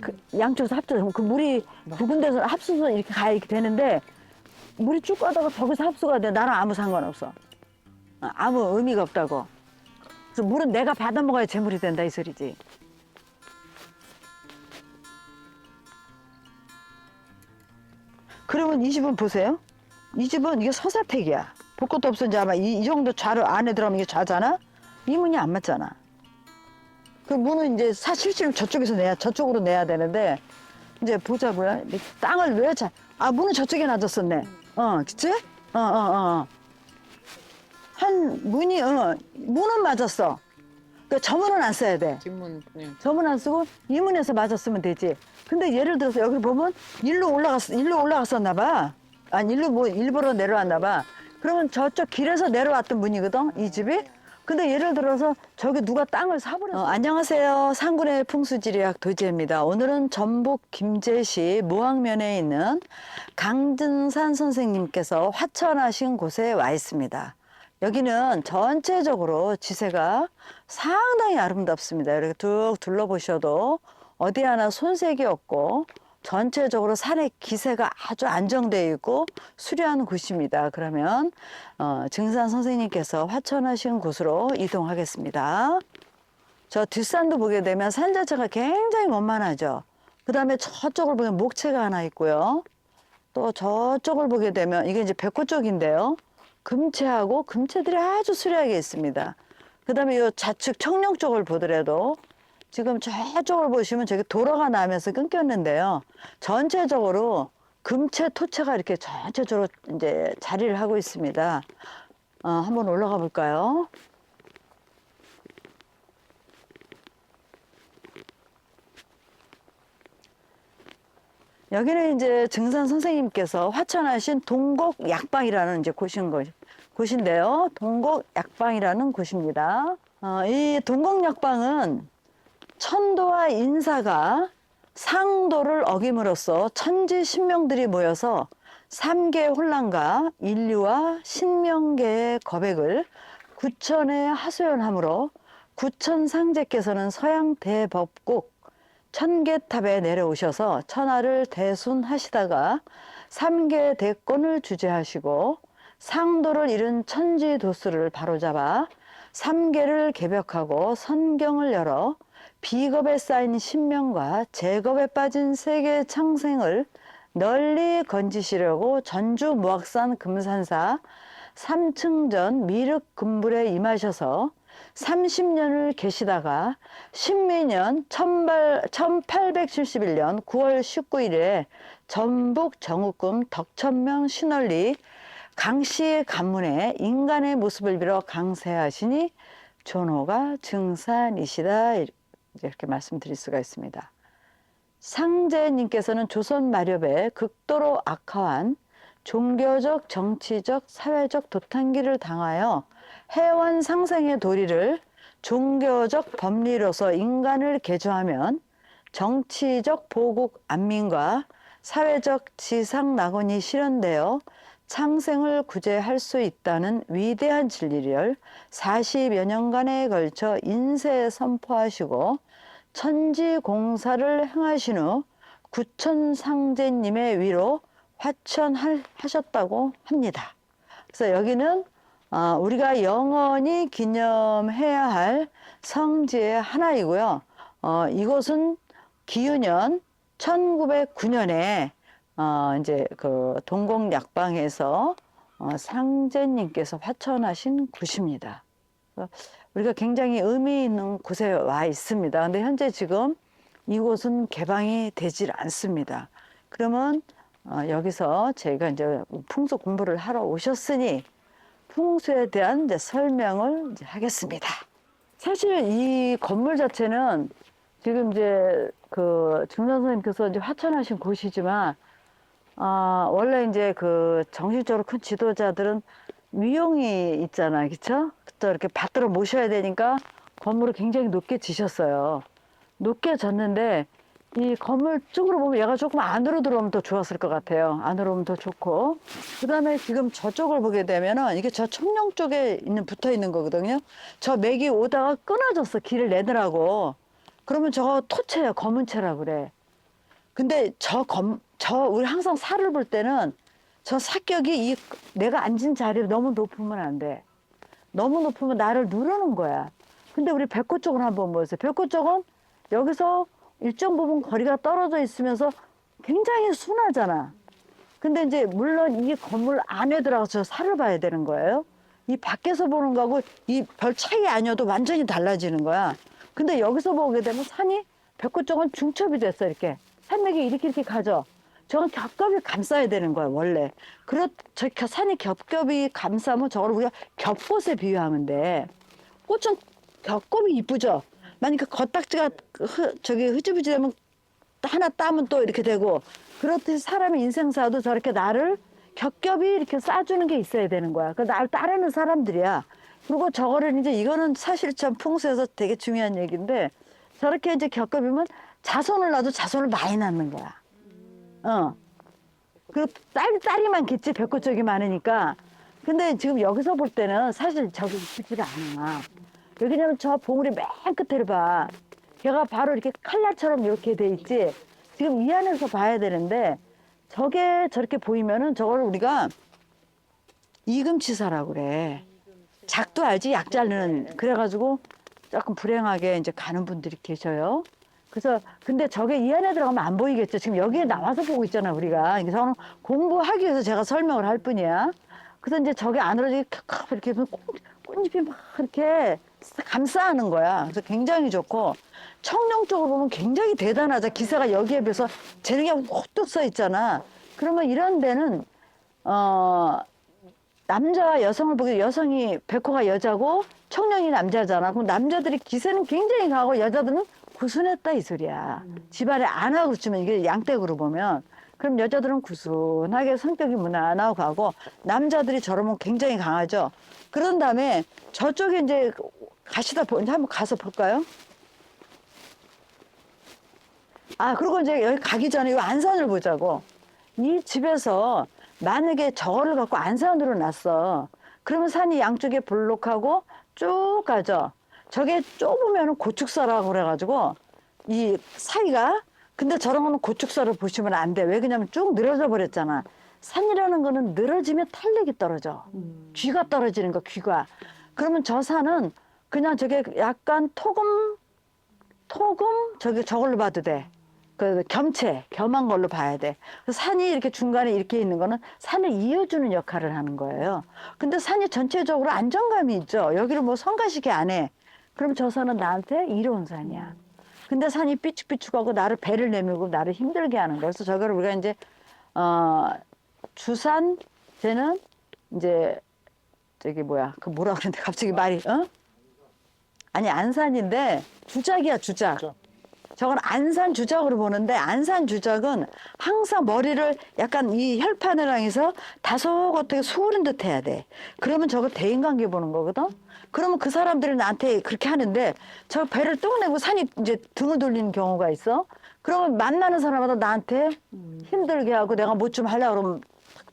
그 양쪽에서 합쳐서 그 물이 두 군데서 합쳐서 이렇게 가야 이렇게 되는데 물이 쭉 가다가 저기서 합수가 돼. 나랑 아무 상관없어. 아무 의미가 없다고. 그래서 물은 내가 받아 먹어야 재물이 된다 이 소리지. 그러면 이 집은 보세요. 이 집은 이게 서사택이야. 볼 것도 없어. 이제 아마 이 정도 좌를 안에 들어가면 이게 좌잖아. 이 문이 안 맞잖아. 그 문은 이제 실제로 저쪽에서 저쪽으로 내야 되는데 이제 보자고요. 땅을 왜 문은 저쪽에 놔뒀었네. 그치? 문이, 문은 맞았어. 그러니까 저 문은 안 써야 돼. 뒷문. 네. 저 문 안 쓰고 이 문에서 맞았으면 되지. 근데 예를 들어서 여기 보면 일로 올라갔었나 봐. 아니, 일부러 내려왔나 봐. 그러면 저쪽 길에서 내려왔던 문이거든, 이 집이. 근데 예를 들어서 저기 누가 땅을 사버렸어. 안녕하세요. 상군의 풍수지리학 도지혜입니다. 오늘은 전북 김제시 무항면에 있는 강진산 선생님께서 화천하신 곳에 와 있습니다. 여기는 전체적으로 지세가 상당히 아름답습니다. 이렇게 쭉 둘러보셔도 어디 하나 손색이 없고 전체적으로 산의 기세가 아주 안정되어 있고 수려한 곳입니다. 그러면 증산 선생님께서 화천하신 곳으로 이동하겠습니다. 저 뒷산도 보게 되면 산 자체가 굉장히 원만하죠. 그 다음에 저쪽을 보면 목채가 하나 있고요. 또 저쪽을 보게 되면 이게 이제 백호 쪽인데요. 금채하고 금채들이 아주 수려하게 있습니다. 그 다음에 이 좌측 청령 쪽을 보더라도 지금 저쪽을 보시면 저기 도로가 나면서 끊겼는데요. 전체적으로 금채, 토채가 이렇게 전체적으로 이제 자리를 하고 있습니다. 한번 올라가 볼까요? 여기는 이제 증산 선생님께서 화천하신 동곡 약방이라는 이제 곳인데요. 동곡 약방이라는 곳입니다. 이 동곡 약방은 천도와 인사가 상도를 어김으로써 천지 신명들이 모여서 삼계 혼란과 인류와 신명계의 거백을 구천에 하소연하므로 구천상제께서는 서양 대법국 천계탑에 내려오셔서 천하를 대순하시다가 삼계 대권을 주재하시고 상도를 잃은 천지도수를 바로잡아 삼계를 개벽하고 선경을 열어 비겁에 쌓인 신명과 제겁에 빠진 세계 창생을 널리 건지시려고 전주 무악산 금산사 삼층전 미륵금불에 임하셔서 30년을 계시다가 신미년 1871년 9월 19일에 전북 정읍군 덕천명 신월리 강씨의 간문에 인간의 모습을 빌어 강세하시니 존호가 증산이시다. 이렇게 말씀드릴 수가 있습니다. 상제님께서는 조선 마렵에 극도로 악화한 종교적, 정치적, 사회적 도탄기를 당하여 해원 상생의 도리를 종교적 법리로서 인간을 개조하면 정치적 보국 안민과 사회적 지상 낙원이 실현되어 창생을 구제할 수 있다는 위대한 진리를 40여 년간에 걸쳐 인세에 선포하시고 천지공사를 행하신 후 구천상제님의 위로 화천하셨다고 합니다. 그래서 여기는 우리가 영원히 기념해야 할 성지의 하나이고요. 이곳은 기유년 1909년에 이제 그 동곡약방에서 상제님께서 화천하신 곳입니다. 우리가 굉장히 의미 있는 곳에 와 있습니다. 근데 현재 지금 이곳은 개방이 되질 않습니다. 그러면 여기서 저희가 이제 풍수 공부를 하러 오셨으니 풍수에 대한 이제 설명을 이제 하겠습니다. 사실 이 건물 자체는 지금 이제 그 증산 선생님께서 이제 화천하신 곳이지만 원래 이제 그 정신적으로 큰 지도자들은 위용이 있잖아요. 그쵸? 또 이렇게 받들어 모셔야 되니까 건물을 굉장히 높게 지셨어요. 높게 졌는데 이 건물 쪽으로 보면 얘가 조금 안으로 들어오면 더 좋았을 것 같아요. 안으로 오면 더 좋고. 그 다음에 지금 저쪽을 보게 되면은 이게 저 청령 쪽에 붙어 있는 거거든요. 저 맥이 오다가 끊어졌어. 길을 내느라고. 그러면 저거 토채예요. 검은 채라고 그래. 근데 우리 항상 산을 볼 때는 저 사격이 내가 앉은 자리에 너무 높으면 안 돼. 너무 높으면 나를 누르는 거야. 근데 우리 백호 쪽을 한번 보세요. 백호 쪽은 여기서 일정 부분 거리가 떨어져 있으면서 굉장히 순하잖아. 근데 이제 물론 이 건물 안에 들어가서 산을 봐야 되는 거예요. 이 밖에서 보는 거하고 이 별 차이 아니어도 완전히 달라지는 거야. 근데 여기서 보게 되면 산이 백호 쪽은 중첩이 됐어. 이렇게 산맥이 이렇게 가죠. 저건 겹겹이 감싸야 되는 거야 원래. 저 산이 겹겹이 감싸면 저걸 우리가 겹꽃에 비유하면 돼. 꽃은 겹겹이 이쁘죠. 만약에 겉딱지가 흐지부지되면 하나 따면 또 이렇게 되고, 그렇듯이 사람의 인생사도 저렇게 나를 겹겹이 이렇게 싸주는 게 있어야 되는 거야. 그 나를 따르는 사람들이야. 그리고 저거를 이제 이거는 사실 참 풍수에서 되게 중요한 얘기인데, 저렇게 이제 겹겹이면 자손을 낳아도 자손을 많이 낳는 거야. 그리고 딸이 많겠지. 백호 쪽이 많으니까. 근데 지금 여기서 볼 때는 사실 저기 이쁘지가 않아. 왜냐면 저 봉우리 맨 끝에를 봐. 걔가 바로 이렇게 칼날처럼 이렇게 돼 있지. 지금 이 안에서 봐야 되는데, 저게 저렇게 보이면은 저걸 우리가 이금치사라고 그래. 작도 알지? 약 자르는. 그래가지고 조금 불행하게 이제 가는 분들이 계셔요. 그래서 근데 저게 이 안에 들어가면 안 보이겠죠. 지금 여기에 나와서 보고 있잖아 우리가. 저는 공부하기 위해서 제가 설명을 할 뿐이야. 그래서 이제 저게 안으로 이렇게 꽃잎이 막 이렇게 감싸는 거야. 그래서 굉장히 좋고, 청룡 쪽으로 보면 굉장히 대단하죠. 기세가 여기에 비해서 재능이 호뚝 써 있잖아. 그러면 이런 데는 남자와 여성을 보게, 여성이 백호가 여자고 청룡이 남자잖아. 그럼 남자들이 기세는 굉장히 강하고 여자들은 구순했다 이 소리야. 집안에 안 하고 그치면 이게 양떼구로 보면, 그럼 여자들은 구순하게 성격이 무난하고 가고, 남자들이 저러면 굉장히 강하죠. 그런 다음에 저쪽에 이제 이제 한번 가서 볼까요? 그리고 이제 여기 가기 전에 이 안산을 보자고. 이 집에서 만약에 저거를 갖고 안산으로 놨어. 그러면 산이 양쪽에 볼록하고 쭉 가죠. 저게 좁으면 고축사라고 그래가지고 이 사이가, 근데 저런 거는 고축사를 보시면 안 돼. 왜 그러냐면 쭉 늘어져 버렸잖아. 산이라는 거는 늘어지면 탄력이 떨어져. 귀가 떨어지는 거, 귀가. 그러면 저 산은 그냥 저게 약간 토금 저걸로 봐도 돼. 겸한 걸로 봐야 돼. 산이 이렇게 중간에 이렇게 있는 거는 산을 이어주는 역할을 하는 거예요. 근데 산이 전체적으로 안정감이 있죠. 여기를 뭐 성가시게 안 해. 그럼 저 산은 나한테 이로운 산이야. 근데 산이 삐죽삐죽하고 나를 배를 내밀고 나를 힘들게 하는 거야. 그래서 저거를 우리가 이제 주산, 쟤는 이제 그 뭐라 그러는데 갑자기 말이 아니 안산인데 주작이야, 주작. 저건 안산 주작으로 보는데, 안산 주작은 항상 머리를 약간 이 혈판을 향해서 다소곳하게 수그린 듯 해야 돼. 그러면 저거 대인관계 보는 거거든. 그러면 그 사람들이 나한테 그렇게 하는데, 저 배를 뚝 내고 산이 이제 등을 돌리는 경우가 있어. 그러면 만나는 사람마다 나한테 힘들게 하고, 내가 뭐 좀 하려고 그러면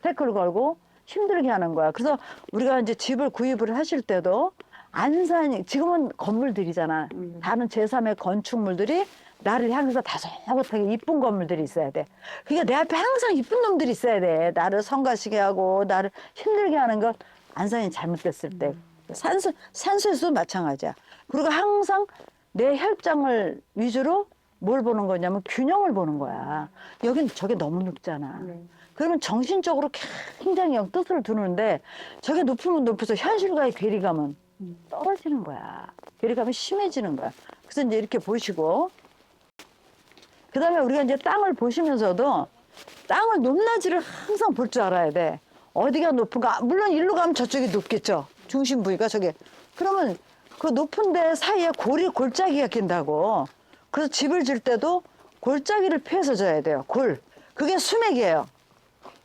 태클 걸고 힘들게 하는 거야. 그래서 우리가 이제 집을 구입을 하실 때도 안산이, 지금은 건물들이잖아. 다른 제3의 건축물들이 나를 향해서 다소곳하게 이쁜 건물들이 있어야 돼. 그러니까 내 앞에 항상 이쁜 놈들이 있어야 돼. 나를 성가시게 하고 나를 힘들게 하는 건 안산이 잘못됐을 때. 산수에서도 마찬가지야. 그리고 항상 내 혈장을 위주로 뭘 보는 거냐면 균형을 보는 거야. 여긴 저게 너무 높잖아. 그러면 정신적으로 굉장히 뜻을 두는데, 저게 높으면 높아서 현실과의 괴리감은 떨어지는 거야. 괴리감이 심해지는 거야. 그래서 이제 이렇게 보시고, 그 다음에 우리가 이제 땅을 보시면서도 땅을 높낮이를 항상 볼 줄 알아야 돼. 어디가 높은가. 물론 일로 가면 저쪽이 높겠죠. 중심 부위가 저게. 그러면 그 높은 데 사이에 골짜기가 낀다고. 그래서 집을 질 때도 골짜기를 피해서 져야 돼요. 그게 수맥이에요.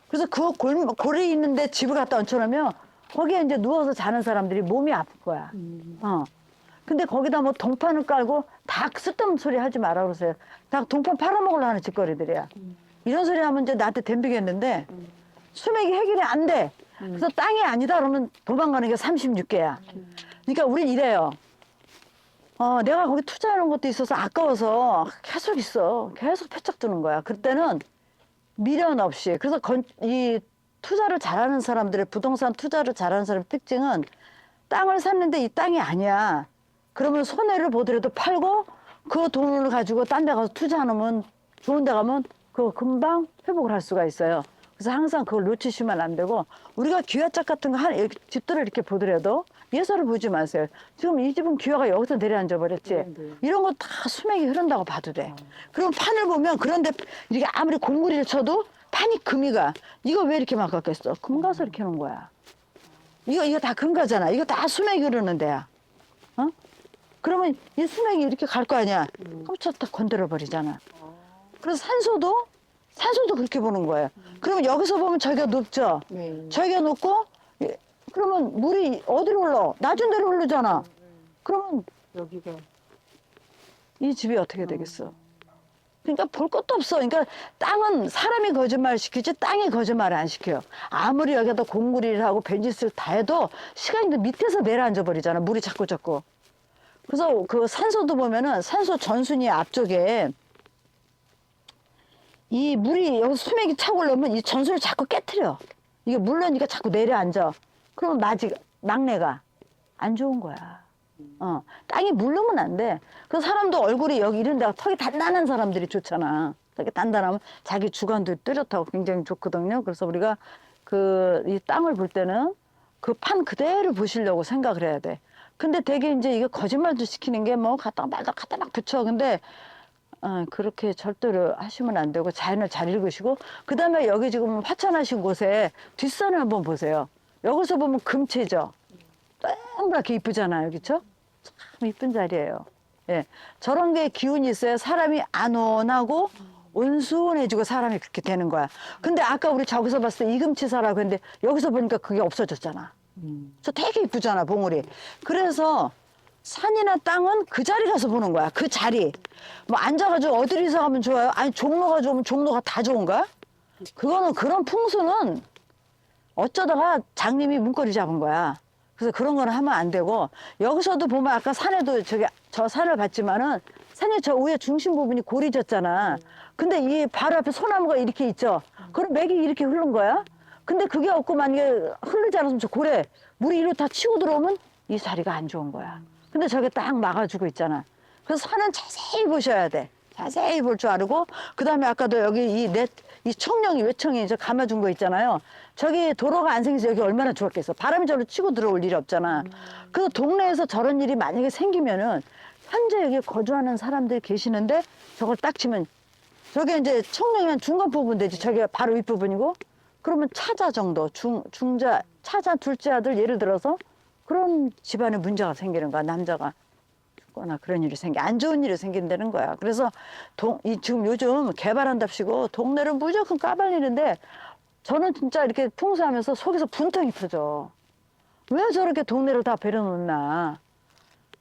그래서 그 골이 있는데 집을 갖다 얹혀놓으면 거기에 이제 누워서 자는 사람들이 몸이 아플 거야. 근데 거기다 뭐 동판을 깔고 닭 쓸데없는 소리 하지 마라 그러세요. 닭 동판 팔아먹으려 하는 짓거리들이야. 이런 소리 하면 이제 나한테 덤비겠는데, 수맥이 해결이 안 돼. 그래서 땅이 아니다 그러면 도망가는 게 36개야. 그러니까 우린 이래요. 내가 거기 투자하는 것도 있어서 아까워서 계속 있어. 계속 패착 드는 거야. 그때는 미련 없이. 그래서 이 투자를 잘하는 사람들의 부동산 투자를 잘하는 사람의 특징은 땅을 샀는데 이 땅이 아니야. 그러면 손해를 보더라도 팔고 그 돈을 가지고 딴 데 가서 투자하면 좋은 데 가면 그거 금방 회복을 할 수가 있어요. 그래서 항상 그걸 놓치시면 안 되고 우리가 기와짝 같은 거 집들을 이렇게 보더라도 예서를 보지 마세요. 지금 이 집은 기와가 여기서 내려앉아 버렸지. 네, 네. 이런 거 다 수맥이 흐른다고 봐도 돼. 그럼 판을 보면 그런데 이렇게 아무리 공구리를 쳐도 판이 금이가 이거 왜 이렇게 막았겠어? 금 가서 이렇게 놓은 거야. 이거 다 금가잖아. 이거 다 수맥이 흐르는 데야. 어? 그러면 이 수맥이 이렇게 갈 거 아니야. 깜짝 딱 건드려 버리잖아. 그래서 산소도 그렇게 보는 거예요. 그러면 여기서 보면 저기가 높죠. 네. 저기가 높고 그러면 물이 어디로 흘러? 낮은 데로 흐르잖아. 그러면 여기가 이 집이 어떻게 되겠어? 그러니까 볼 것도 없어. 그러니까 땅은 사람이 거짓말 시키지 땅이 거짓말을 안 시켜요. 아무리 여기다 공구리를 하고 벤지스를 다 해도 시간이 밑에서 내려앉아 버리잖아. 물이 자꾸. 그래서 그 산소도 보면은 산소 전순위 앞쪽에 이 물이 여기 수맥이 차고 올라오면 이 전순을 자꾸 깨트려. 이게 물러니까 자꾸 내려앉아. 그러면 막내가 안 좋은 거야. 땅이 물르면 안 돼. 그 사람도 얼굴이 여기 이런 데가 턱이 단단한 사람들이 좋잖아. 이렇게 단단하면 자기 주관도 뚜렷하고 굉장히 좋거든요. 그래서 우리가 이 땅을 볼 때는 그 판 그대로 보시려고 생각을 해야 돼. 근데 되게 이제 이게 거짓말도 시키는 게 뭐 갖다가 말도 갖다 막 붙여. 근데 그렇게 절대로 하시면 안 되고 자연을 잘 읽으시고 그다음에 여기 지금 화천하신 곳에 뒷산을 한번 보세요. 여기서 보면 금채죠. 동그랗게 이쁘잖아요. 그렇죠? 참 이쁜 자리예요. 예. 저런 게 기운이 있어야 사람이 안온하고 온순해지고 사람이 그렇게 되는 거야. 근데 아까 우리 저기서 봤을 때 이금치사라고 했는데 여기서 보니까 그게 없어졌잖아. 저 되게 이쁘잖아, 봉우리. 그래서 산이나 땅은 그 자리 가서 보는 거야. 그 자리. 뭐 앉아가지고 어디서 가면 좋아요? 아니 종로가 좋으면 종로가 다 좋은가? 그거는 그런 풍수는 어쩌다가 장님이 문고리 잡은 거야. 그래서 그런 거는 하면 안 되고 여기서도 보면 아까 산에도 저 산을 봤지만은 산이 저 위에 중심 부분이 고리졌잖아. 근데 이 바로 앞에 소나무가 이렇게 있죠. 그럼 맥이 이렇게 흐른 거야. 근데 그게 없고 만약에 흐르지 않았으면 저 고래 물이 이리로 다 치고 들어오면 이 자리가 안 좋은 거야. 근데 저게 딱 막아주고 있잖아. 그래서 산은 자세히 보셔야 돼. 자세히 볼 줄 알고 그다음에 아까도 여기 이 청령이 외청이 저 감아준 거 있잖아요. 저기 도로가 안 생겨서 여기 얼마나 좋았겠어. 바람이 저로 치고 들어올 일이 없잖아. 그 동네에서 저런 일이 만약에 생기면은 현재 여기 거주하는 사람들이 계시는데 저걸 딱 치면 저게 이제 청령이 한 중간 부분 되지. 저게 바로 윗부분이고 그러면 차자 정도 중자 차자 둘째 아들 예를 들어서 그런 집안에 문제가 생기는 거야. 남자가 죽거나 그런 일이 안 좋은 일이 생긴다는 거야. 그래서 지금 요즘 개발한답시고 동네를 무조건 까발리는데 저는 진짜 이렇게 풍수하면서 속에서 분통이 터져. 왜 저렇게 동네를 다 배려놓나.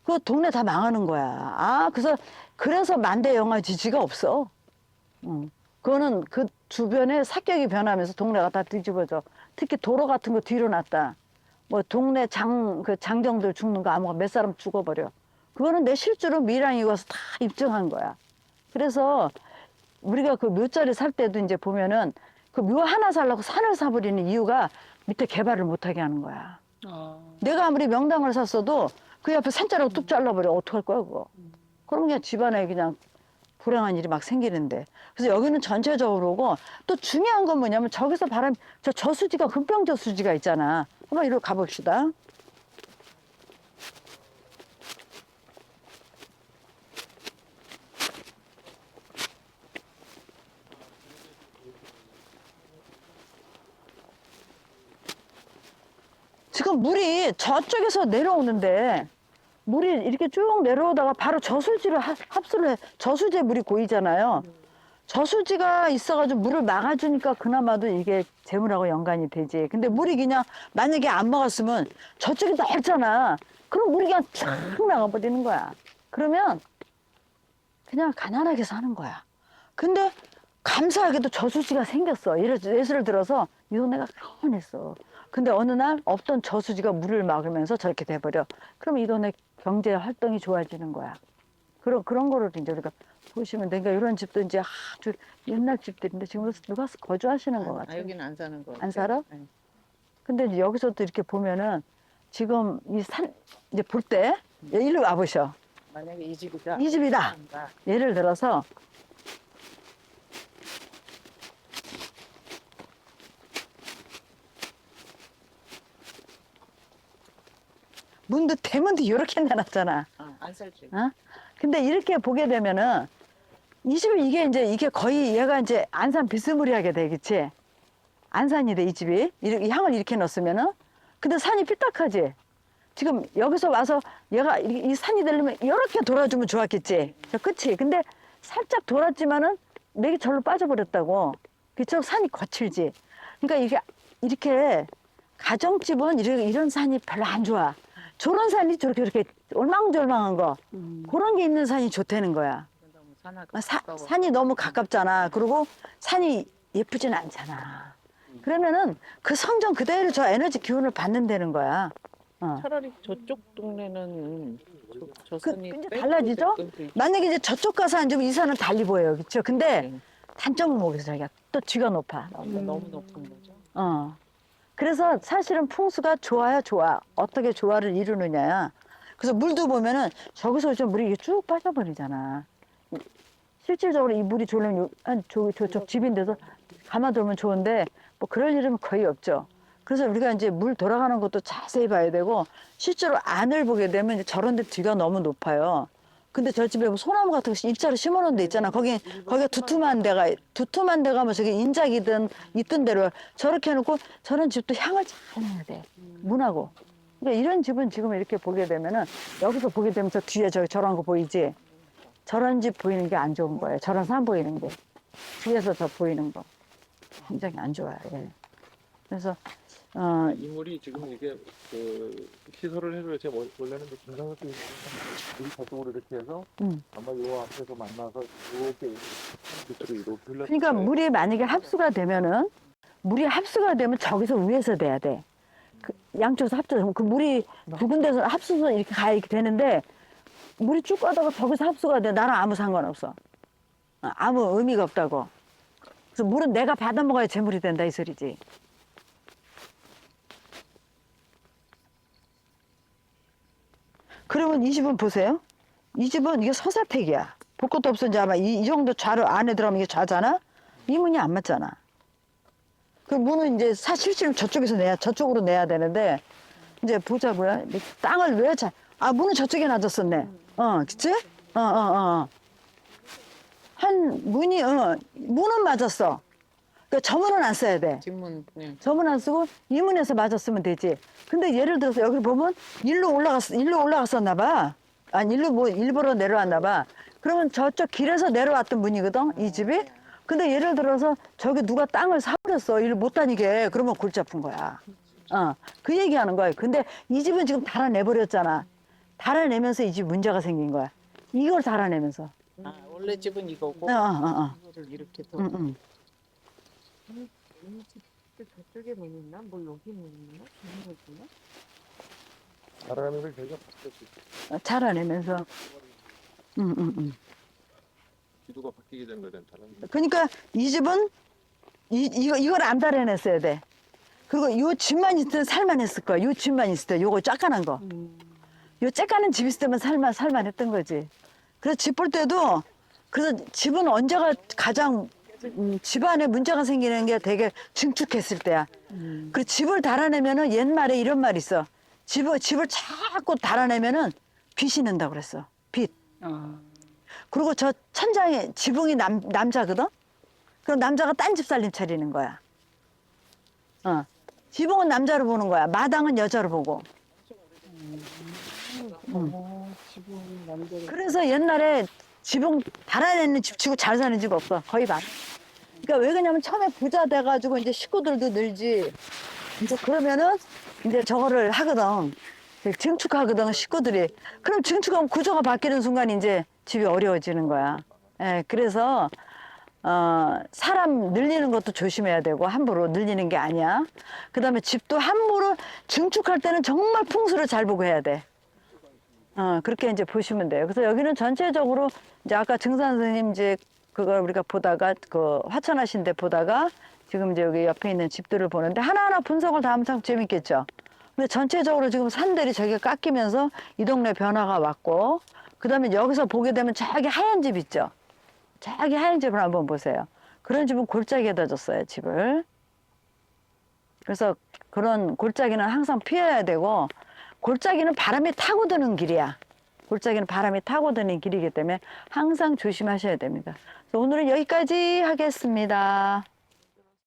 그 동네 다 망하는 거야. 그래서 만대 영화 지지가 없어. 그거는 그 주변에 삭격이 변하면서 동네가 다 뒤집어져. 특히 도로 같은 거 뒤로 놨다. 뭐 동네 장정들 죽는 거 아무거나 몇 사람 죽어버려. 그거는 내 실제로 밀양이 와서 다 입증한 거야. 그래서 우리가 그 묘자리 살 때도 이제 보면은 그 묘 하나 살려고 산을 사버리는 이유가 밑에 개발을 못하게 하는 거야. 내가 아무리 명당을 샀어도 그 옆에 산자락을 뚝 잘라버려. 어떡할 거야 그거. 그럼 그냥 집안에 그냥 불행한 일이 막 생기는데. 그래서 여기는 전체적으로 오고 또 중요한 건 뭐냐면 저기서 저수지가 금평저수지가 있잖아. 한번 이리로 가봅시다. 지금 물이 저쪽에서 내려오는데 물이 이렇게 쭉 내려오다가 바로 저수지를 합수를 해. 저수지에 물이 고이잖아요. 저수지가 있어가지고 물을 막아주니까 그나마도 이게 재물하고 연관이 되지. 근데 물이 그냥 만약에 안 막았으면 저쪽이 넓잖아. 그럼 물이 그냥 쫙 나가버리는 거야. 그러면 그냥 가난하게 사는 거야. 근데 감사하게도 저수지가 생겼어. 예를 들어서 이 동네가 가난했어. 근데 어느 날 없던 저수지가 물을 막으면서 저렇게 돼버려. 그럼 이 동네 경제 활동이 좋아지는 거야. 그런 거를 이제 우리가 보시면 돼. 그러니까 이런 집도 이제 아주 옛날 집들인데 지금 누가 거주하시는 것 같아요. 여기는 안 사는 거 안 살아? 네. 근데 이제 여기서도 이렇게 보면은 지금 이 산, 이제 볼 때, 일로 와보셔. 만약에 이 집이다. 이 집이다. 예를 들어서, 문도 대문도 이렇게 내놨잖아. 안 살지. 어? 근데 이렇게 보게 되면은, 이 집이 이게 거의 얘가 이제 안산 비스무리하게 되겠지. 안산이 돼, 이 집이. 이 향을 이렇게 넣었으면은. 근데 산이 삐딱하지. 지금 여기서 와서 얘가 이 산이 되려면 이렇게 돌아주면 좋았겠지. 저 끝이. 근데 살짝 돌았지만은 맥이 절로 빠져버렸다고. 그쪽 산이 거칠지. 그러니까 이렇게 가정집은 이런 산이 별로 안 좋아. 저런 산이 저렇게 올망졸망한 거. 그런 게 있는 산이 좋다는 거야. 너무 산하고 가까워. 산이 너무 가깝잖아. 그리고 산이 예쁘진 않잖아. 그러면은 그 성정 그대로 저 에너지 기운을 받는다는 거야. 차라리 저쪽 동네는 저 그 산이 이제 빼고 달라지죠? 조금 만약에 이제 저쪽 가서 앉으면 이 산은 달리 보여요. 그렇죠? 근데 네. 단점은 뭐겠어, 자기가. 또 뒤가 높아. 너무 높은 거죠. 그래서 사실은 풍수가 좋아야 좋아. 어떻게 조화를 이루느냐야. 그래서 물도 보면은 저기서 좀 물이 쭉 빠져버리잖아. 실질적으로 이 물이 좋으려면 저쪽 집인데서 가만두면 좋은데 뭐 그럴 일은 거의 없죠. 그래서 우리가 이제 물 돌아가는 것도 자세히 봐야 되고 실제로 안을 보게 되면 이제 저런 데 뒤가 너무 높아요. 근데 저 집에 뭐 소나무 같은 거 일자로 심어놓은 데 있잖아. 거기가 두툼한 데가 뭐 저기 인작이든 있던 대로 저렇게 해놓고 저런 집도 향을 잘 내야 돼. 문하고. 그러니까 이런 집은 지금 이렇게 보게 되면은 여기서 보게 되면 저 뒤에 저런 거 보이지? 저런 집 보이는 게 안 좋은 거예요. 저런 산 보이는 게. 뒤에서 저 보이는 거. 굉장히 안 좋아요. 예. 그래서 이 물이 지금 이게 그 시설을 해줘야 제 원래는 그 중상수 물이 저쪽으로 이렇게 해서 아마 요 앞에서 만나서 이렇게 밑으로 이렇게 흘러. 그러니까 물이 만약에 합수가 되면은 저기서 위에서 돼야 돼. 그 양쪽에서 합쳐서 그 물이 두 군데서 합수서 이렇게 이렇게 되는데 물이 쭉 가다가 저기서 합수가 돼. 나는 아무 상관없어. 아무 의미가 없다고. 그래서 물은 내가 받아 먹어야 재물이 된다 이 소리지. 그러면 이 집은 보세요. 이 집은 이게 서사택이야. 볼 것도 없어. 이제 아마 이 정도 좌로 안에 들어가면 이게 좌잖아? 이 문이 안 맞잖아. 그 문은 이제 실제로 저쪽으로 내야 되는데, 이제 보자고요. 땅을 왜 문은 저쪽에 놔뒀었네. 그치? 문은 맞았어. 그러니까 저 문은 안 써야 돼. 뒷문. 네. 저 문 안 쓰고 이 문에서 맞았으면 되지. 근데 예를 들어서 여기 보면 일로 올라갔었나 봐. 아니, 일부러 내려왔나 봐. 그러면 저쪽 길에서 내려왔던 문이거든, 이 집이. 근데 예를 들어서 저기 누가 땅을 사버렸어. 일 못 다니게. 그러면 골치 아픈 거야. 그 얘기하는 거야. 근데 이 집은 지금 달아내버렸잖아. 달아내면서 이 집 문제가 생긴 거야. 이걸 달아내면서. 원래 집은 이거고 이거를 이렇게 더. 저쪽에 문 있나? 뭐 여기 문 있나? 저기 문 있나? 잘하는 걸 저희가 바뀌었지. 달아내면서. 기도가 바뀌게 된 거든 다른. 그러니까 이 집은 이걸 안 달아냈어야 돼. 그리고 요 집만 있을 때 살만했을 거야. 요 집만 있을 때 요거 쬐깐한 거. 요 쬐깐한 집 있을 때만 살만했던 거지. 그래서 집 볼 때도 그래서 집은 언제가 가장 집안에 문제가 생기는 게 되게 증축했을 때야. 그 집을 달아내면은 옛말에 이런 말이 있어. 집을 자꾸 달아내면은 빛이 난다고 그랬어. 빛. 그리고 저 천장에 지붕이 남자거든? 그럼 남자가 딴 집 살림 차리는 거야. 지붕은 남자로 보는 거야. 마당은 여자로 보고. 지붕 남자를. 그래서 옛날에 지붕 달아내는 집 치고 잘 사는 집 없어. 거의 반. 그러니까 왜 그러냐면 처음에 부자 돼가지고 이제 식구들도 늘지. 이제 그러면은 이제 저거를 하거든. 증축하거든, 식구들이. 그럼 증축하면 구조가 바뀌는 순간 이제 집이 어려워지는 거야. 예, 그래서, 사람 늘리는 것도 조심해야 되고 함부로 늘리는 게 아니야. 그다음에 집도 함부로 증축할 때는 정말 풍수를 잘 보고 해야 돼. 그렇게 이제 보시면 돼요. 그래서 여기는 전체적으로 이제 아까 증산 선생님 이제 그걸 우리가 보다가 그 화천하신 데 보다가 지금 이제 여기 옆에 있는 집들을 보는데 하나하나 분석을 다 하면 참 재밌겠죠. 근데 전체적으로 지금 산들이 저기가 깎이면서 이 동네 변화가 왔고, 그 다음에 여기서 보게 되면 저기 하얀 집 있죠. 저기 하얀 집을 한번 보세요. 그런 집은 골짜기에다 줬어요, 집을. 그래서 그런 골짜기는 항상 피해야 되고, 골짜기는 바람이 타고 드는 길이야. 골짜기는 바람이 타고 드는 길이기 때문에 항상 조심하셔야 됩니다. 그래서 오늘은 여기까지 하겠습니다.